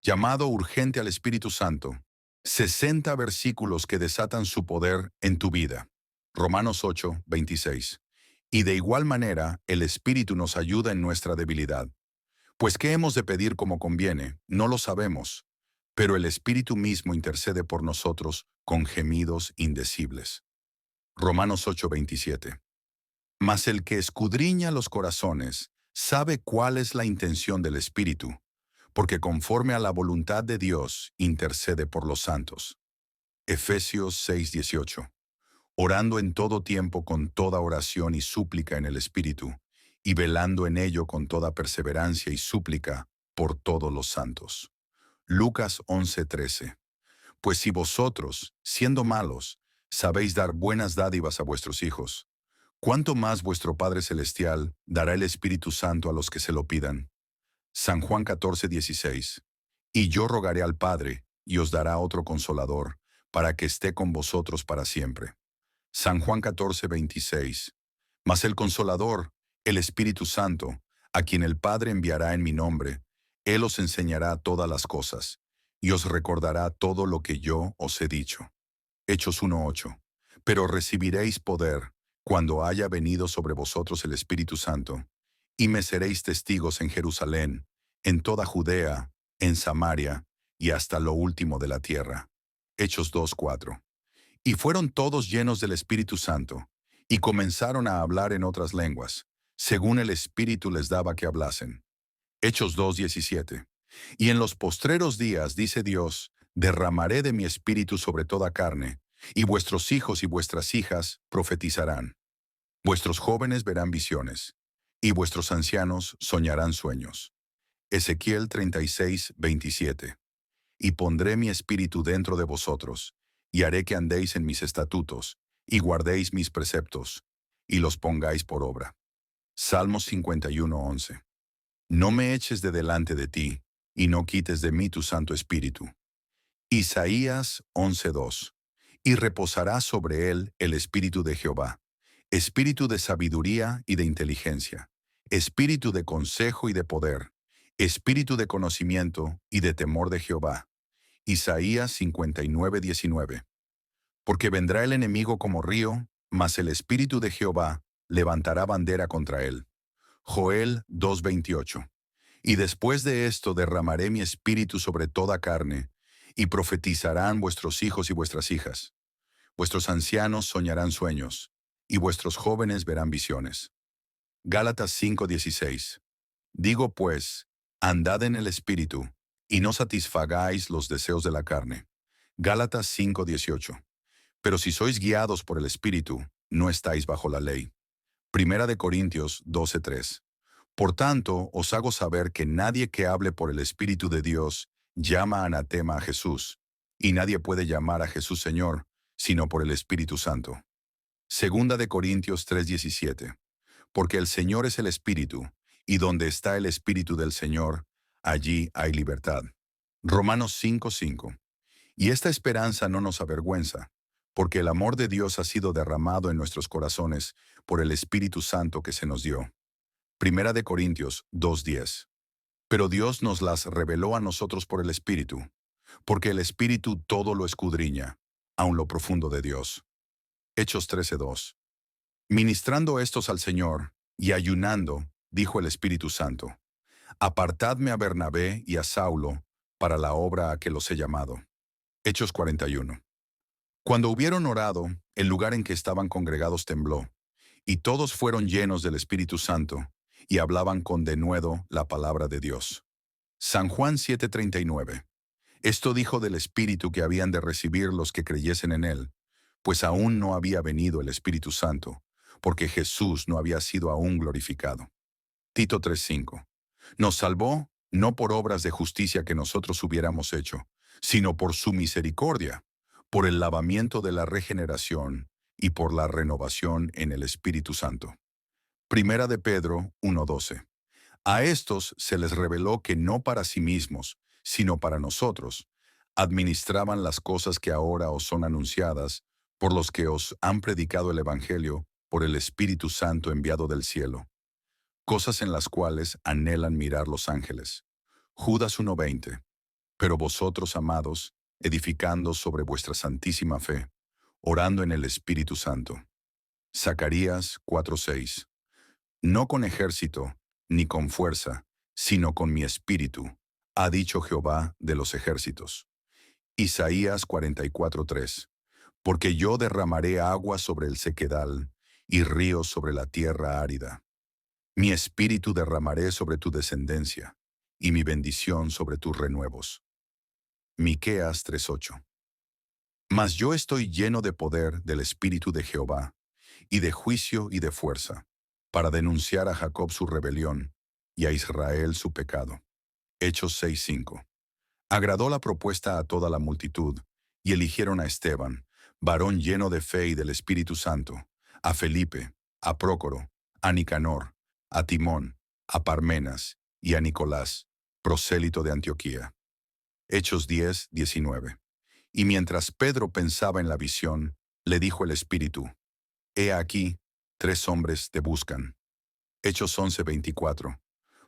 Llamado urgente al Espíritu Santo. 60 versículos que desatan su poder en tu vida. Romanos 8, 26. Y de igual manera, el Espíritu nos ayuda en nuestra debilidad. Pues ¿qué hemos de pedir como conviene? No lo sabemos. Pero el Espíritu mismo intercede por nosotros con gemidos indecibles. Romanos 8, 27. Mas el que escudriña los corazones sabe cuál es la intención del Espíritu, porque conforme a la voluntad de Dios intercede por los santos. Efesios 6:18. Orando en todo tiempo con toda oración y súplica en el Espíritu, y velando en ello con toda perseverancia y súplica por todos los santos. Lucas 11:13. Pues si vosotros, siendo malos, sabéis dar buenas dádivas a vuestros hijos, ¿cuánto más vuestro Padre Celestial dará el Espíritu Santo a los que se lo pidan? San Juan 14:16. Y yo rogaré al Padre, y os dará otro consolador, para que esté con vosotros para siempre. San Juan 14:26. Mas el consolador, el Espíritu Santo, a quien el Padre enviará en mi nombre, Él os enseñará todas las cosas, y os recordará todo lo que yo os he dicho. Hechos 1:8. Pero recibiréis poder, cuando haya venido sobre vosotros el Espíritu Santo, y me seréis testigos en Jerusalén, en toda Judea, en Samaria, y hasta lo último de la tierra. Hechos 2:4. Y fueron todos llenos del Espíritu Santo, y comenzaron a hablar en otras lenguas, según el Espíritu les daba que hablasen. Hechos 2:17. Y en los postreros días, dice Dios, derramaré de mi Espíritu sobre toda carne, y vuestros hijos y vuestras hijas profetizarán. Vuestros jóvenes verán visiones, y vuestros ancianos soñarán sueños. Ezequiel 36:27. Y pondré mi espíritu dentro de vosotros, y haré que andéis en mis estatutos, y guardéis mis preceptos, y los pongáis por obra. Salmos 51:11. No me eches de delante de ti, y no quites de mí tu Santo Espíritu. Isaías 11:2. Y reposará sobre él el Espíritu de Jehová, espíritu de sabiduría y de inteligencia, espíritu de consejo y de poder, espíritu de conocimiento y de temor de Jehová. Isaías 59:19. Porque vendrá el enemigo como río, mas el Espíritu de Jehová levantará bandera contra él. Joel 2:28. Y después de esto derramaré mi espíritu sobre toda carne, y profetizarán vuestros hijos y vuestras hijas. Vuestros ancianos soñarán sueños, y vuestros jóvenes verán visiones. Gálatas 5:16. Digo pues, andad en el Espíritu, y no satisfagáis los deseos de la carne. Gálatas 5:18. Pero si sois guiados por el Espíritu, no estáis bajo la ley. Primera de Corintios 12:3. Por tanto, os hago saber que nadie que hable por el Espíritu de Dios llama anatema a Jesús, y nadie puede llamar a Jesús Señor, sino por el Espíritu Santo. Segunda de Corintios 3:17. Porque el Señor es el Espíritu, y donde está el Espíritu del Señor, allí hay libertad. Romanos 5:5. Y esta esperanza no nos avergüenza, porque el amor de Dios ha sido derramado en nuestros corazones por el Espíritu Santo que se nos dio. Primera de Corintios 2:10. Pero Dios nos las reveló a nosotros por el Espíritu, porque el Espíritu todo lo escudriña, aun lo profundo de Dios. Hechos 13:2. Ministrando estos al Señor, y ayunando, dijo el Espíritu Santo, apartadme a Bernabé y a Saulo para la obra a que los he llamado. Hechos 41. Cuando hubieron orado, el lugar en que estaban congregados tembló, y todos fueron llenos del Espíritu Santo, y hablaban con denuedo la palabra de Dios. San Juan 7:39. Esto dijo del Espíritu que habían de recibir los que creyesen en él, pues aún no había venido el Espíritu Santo, porque Jesús no había sido aún glorificado. Tito 3:5. Nos salvó no por obras de justicia que nosotros hubiéramos hecho, sino por su misericordia, por el lavamiento de la regeneración y por la renovación en el Espíritu Santo. Primera de Pedro 1:12. A estos se les reveló que no para sí mismos, sino para nosotros, administraban las cosas que ahora os son anunciadas, por los que os han predicado el Evangelio, por el Espíritu Santo enviado del cielo, cosas en las cuales anhelan mirar los ángeles. Judas 1:20. Pero vosotros, amados, edificando sobre vuestra santísima fe, orando en el Espíritu Santo. Zacarías 4:6. No con ejército, ni con fuerza, sino con mi espíritu, ha dicho Jehová de los ejércitos. Isaías 44:3. Porque yo derramaré agua sobre el sequedal y ríos sobre la tierra árida. Mi espíritu derramaré sobre tu descendencia, y mi bendición sobre tus renuevos. Miqueas 3:8. Mas yo estoy lleno de poder del espíritu de Jehová, y de juicio y de fuerza, para denunciar a Jacob su rebelión, y a Israel su pecado. Hechos 6:5. Agradó la propuesta a toda la multitud, y eligieron a Esteban, varón lleno de fe y del Espíritu Santo, a Felipe, a Prócoro, a Nicanor, a Timón, a Parmenas y a Nicolás, prosélito de Antioquía. Hechos 10:19. Y mientras Pedro pensaba en la visión, le dijo el Espíritu: He aquí, 3 hombres te buscan. Hechos 11:24.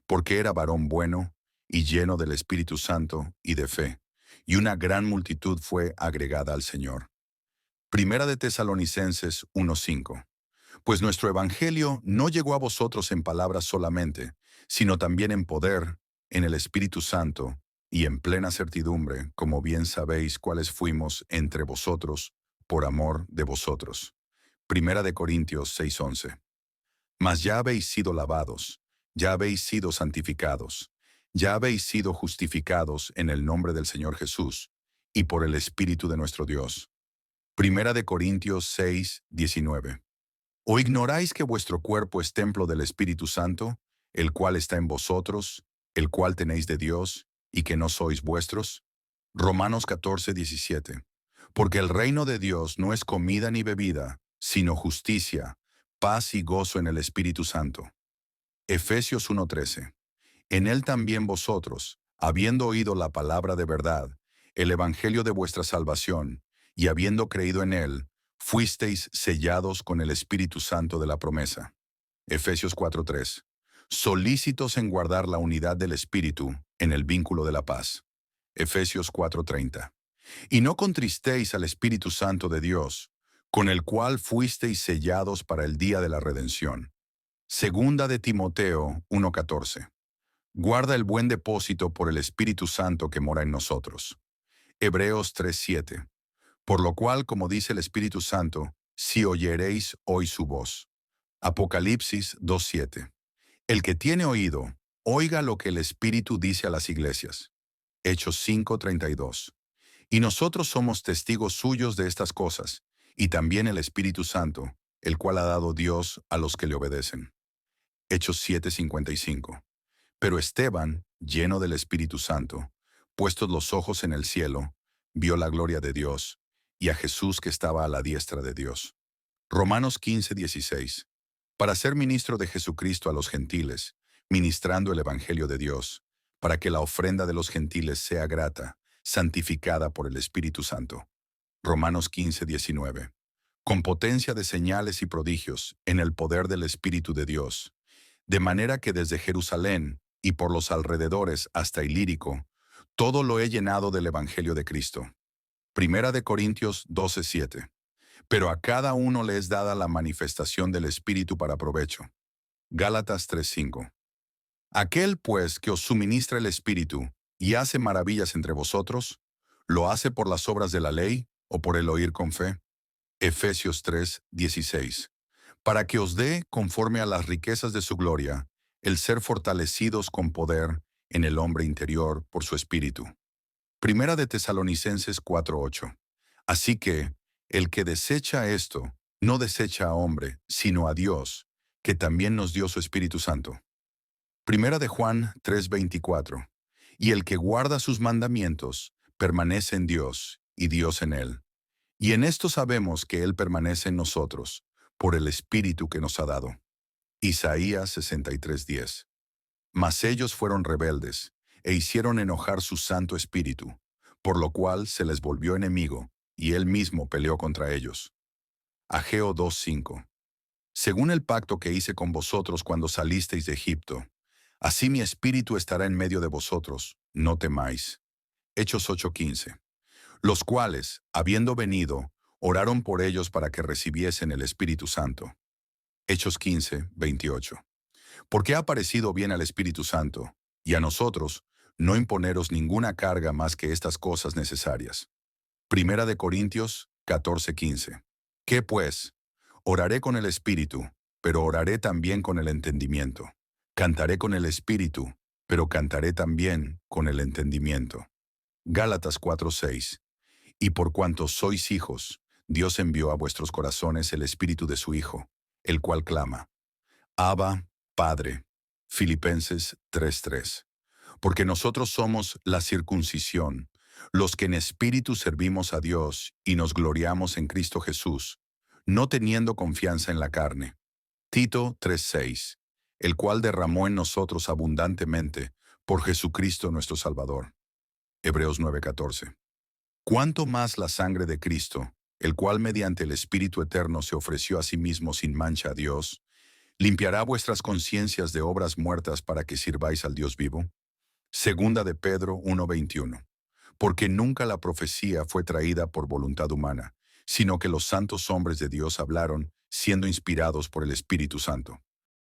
Porque era varón bueno y lleno del Espíritu Santo y de fe, y una gran multitud fue agregada al Señor. Primera de Tesalonicenses 1:5. Pues nuestro evangelio no llegó a vosotros en palabras solamente, sino también en poder, en el Espíritu Santo, y en plena certidumbre, como bien sabéis cuáles fuimos entre vosotros, por amor de vosotros. Primera de Corintios 6:11. Mas ya habéis sido lavados, ya habéis sido santificados, ya habéis sido justificados en el nombre del Señor Jesús, y por el Espíritu de nuestro Dios. Primera de Corintios 6:19. ¿O ignoráis que vuestro cuerpo es templo del Espíritu Santo, el cual está en vosotros, el cual tenéis de Dios, y que no sois vuestros? Romanos 14:17. Porque el reino de Dios no es comida ni bebida, sino justicia, paz y gozo en el Espíritu Santo. Efesios 1:13. En él también vosotros, habiendo oído la palabra de verdad, el evangelio de vuestra salvación, y habiendo creído en él, fuisteis sellados con el Espíritu Santo de la promesa. Efesios 4:3. Solícitos en guardar la unidad del Espíritu en el vínculo de la paz. Efesios 4:30. Y no contristéis al Espíritu Santo de Dios, con el cual fuisteis sellados para el día de la redención. Segunda de Timoteo 1:14. Guarda el buen depósito por el Espíritu Santo que mora en nosotros. Hebreos 3:7. Por lo cual, como dice el Espíritu Santo, si oyereis hoy su voz. Apocalipsis 2:7. El que tiene oído, oiga lo que el Espíritu dice a las iglesias. Hechos 5:32. Y nosotros somos testigos suyos de estas cosas, y también el Espíritu Santo, el cual ha dado Dios a los que le obedecen. Hechos 7:55. Pero Esteban, lleno del Espíritu Santo, puestos los ojos en el cielo, vio la gloria de Dios, y a Jesús que estaba a la diestra de Dios. Romanos 15:16. Para ser ministro de Jesucristo a los gentiles, ministrando el Evangelio de Dios, para que la ofrenda de los gentiles sea grata, santificada por el Espíritu Santo. Romanos 15:19. Con potencia de señales y prodigios, en el poder del Espíritu de Dios, de manera que desde Jerusalén y por los alrededores hasta Ilírico, todo lo he llenado del Evangelio de Cristo. Primera de Corintios 12:7. Pero a cada uno le es dada la manifestación del Espíritu para provecho. Gálatas 3:5. Aquel, pues, que os suministra el Espíritu y hace maravillas entre vosotros, ¿lo hace por las obras de la ley o por el oír con fe? Efesios 3:16. Para que os dé, conforme a las riquezas de su gloria, el ser fortalecidos con poder en el hombre interior por su Espíritu. Primera de Tesalonicenses 4:8. Así que, el que desecha esto, no desecha a hombre, sino a Dios, que también nos dio su Espíritu Santo. Primera de Juan 3:24. Y el que guarda sus mandamientos, permanece en Dios, y Dios en él. Y en esto sabemos que Él permanece en nosotros, por el Espíritu que nos ha dado. Isaías 63:10. Mas ellos fueron rebeldes, e hicieron enojar su Santo Espíritu, por lo cual se les volvió enemigo, y Él mismo peleó contra ellos. Ageo 2:5. Según el pacto que hice con vosotros cuando salisteis de Egipto, así mi Espíritu estará en medio de vosotros, no temáis. Hechos 8:15. Los cuales, habiendo venido, oraron por ellos para que recibiesen el Espíritu Santo. Hechos 15:28. Porque ha parecido bien al Espíritu Santo, y a nosotros, no imponeros ninguna carga más que estas cosas necesarias. Primera de Corintios 14:15. ¿Qué pues? Oraré con el Espíritu, pero oraré también con el entendimiento. Cantaré con el Espíritu, pero cantaré también con el entendimiento. Gálatas 4:6. Y por cuanto sois hijos, Dios envió a vuestros corazones el Espíritu de su Hijo, el cual clama, Abba, Padre. Filipenses 3:3. Porque nosotros somos la circuncisión, los que en espíritu servimos a Dios y nos gloriamos en Cristo Jesús, no teniendo confianza en la carne. Tito 3:6. El cual derramó en nosotros abundantemente por Jesucristo nuestro Salvador. Hebreos 9:14. ¿Cuánto más la sangre de Cristo, el cual mediante el Espíritu Eterno se ofreció a sí mismo sin mancha a Dios, limpiará vuestras conciencias de obras muertas para que sirváis al Dios vivo? Segunda de Pedro 1:21. Porque nunca la profecía fue traída por voluntad humana, sino que los santos hombres de Dios hablaron, siendo inspirados por el Espíritu Santo.